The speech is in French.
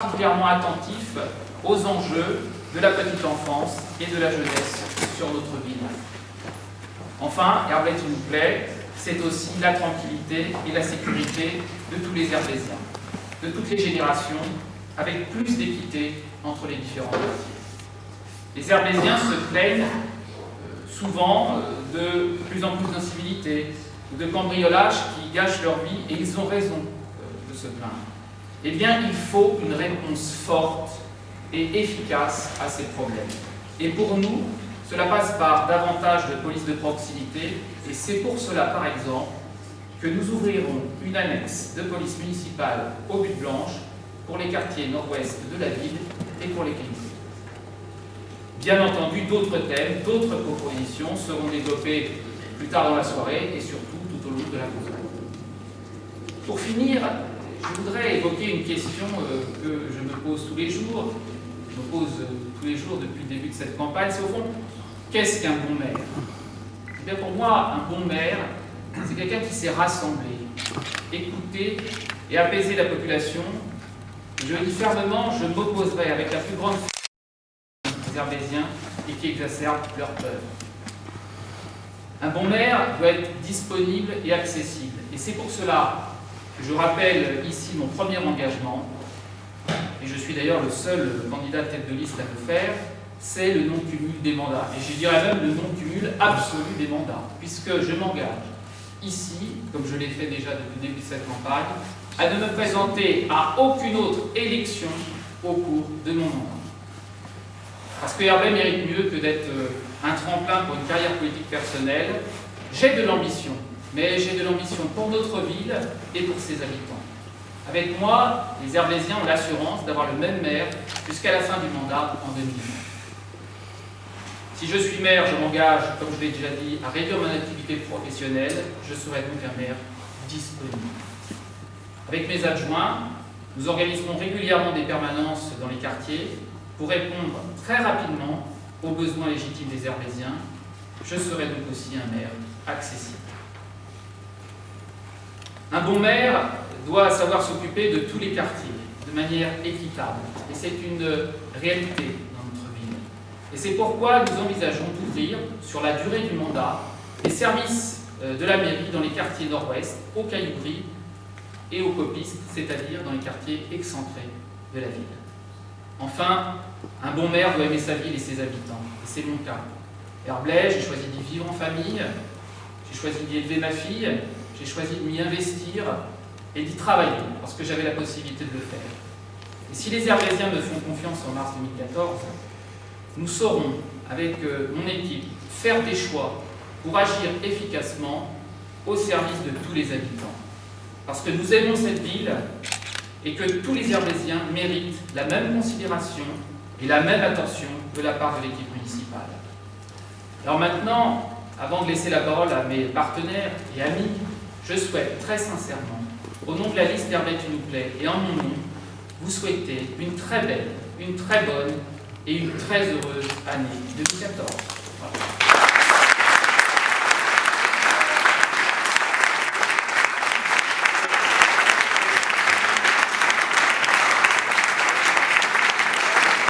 particulièrement attentif aux enjeux de la petite enfance et de la jeunesse sur notre ville. Enfin, Herblay, s'il vous plaît, c'est aussi la tranquillité et la sécurité de tous les Herblésiens, de toutes les générations, avec plus d'équité entre les différents quartiers. Les Herblésiens se plaignent souvent de plus en plus d'incivilité ou de cambriolages qui gâchent leur vie, et ils ont raison de se plaindre. Eh bien, il faut une réponse forte et efficace à ces problèmes. Et pour nous, cela passe par davantage de police de proximité, et c'est pour cela, par exemple, que nous ouvrirons une annexe de police municipale aux Buttes Blanches pour les quartiers nord-ouest de la ville et pour les cliniques. Bien entendu, d'autres thèmes, d'autres propositions seront développées plus tard dans la soirée et surtout tout au long de la campagne. Pour finir, je voudrais évoquer une question que je me pose tous les jours, depuis le début de cette campagne, c'est au fond, qu'est-ce qu'un bon maire? Eh bien, pour moi, un bon maire, c'est quelqu'un qui sait rassembler, écouter et apaiser la population. Je le dis fermement, je m'opposerai avec la plus grande des Herblésiens et qui exacerbent leur peur. Un bon maire doit être disponible et accessible. Et c'est pour cela que je rappelle ici mon premier engagement, et je suis d'ailleurs le seul candidat tête de liste à le faire, c'est le non-cumul des mandats. Et je dirais même le non-cumul absolu des mandats, puisque je m'engage ici, comme je l'ai fait déjà depuis le début de cette campagne, à ne me présenter à aucune autre élection au cours de mon mandat. Parce que Herblay mérite mieux que d'être un tremplin pour une carrière politique personnelle. J'ai de l'ambition, mais j'ai de l'ambition pour notre ville et pour ses habitants. Avec moi, les Herblésiens ont l'assurance d'avoir le même maire jusqu'à la fin du mandat en 2020. Si je suis maire, je m'engage, comme je l'ai déjà dit, à réduire mon activité professionnelle. Je serai donc un maire disponible. Avec mes adjoints, nous organiserons régulièrement des permanences dans les quartiers pour répondre très rapidement aux besoins légitimes des Herblésiens. Je serai donc aussi un maire accessible. Un bon maire doit savoir s'occuper de tous les quartiers de manière équitable. Et c'est une réalité dans notre ville. Et c'est pourquoi nous envisageons d'ouvrir, sur la durée du mandat, les services de la mairie dans les quartiers nord-ouest, aux Cailloux-Gris et aux Copistes, c'est-à-dire dans les quartiers excentrés de la ville. Enfin, un bon maire doit aimer sa ville et ses habitants. Et c'est mon cas. Herblay, j'ai choisi d'y vivre en famille, j'ai choisi d'y élever ma fille, j'ai choisi de m'y investir et d'y travailler, parce que j'avais la possibilité de le faire. Et si les Herblésiens me font confiance en mars 2014, nous saurons, avec mon équipe, faire des choix pour agir efficacement au service de tous les habitants. Parce que nous aimons cette ville et que tous les Herblésiens méritent la même considération et la même attention de la part de l'équipe municipale. Alors maintenant, avant de laisser la parole à mes partenaires et amis, je souhaite très sincèrement, au nom de la liste Herblay, tu nous plais, et en mon nom, vous souhaiter une très belle, une très bonne et une très heureuse année 2014.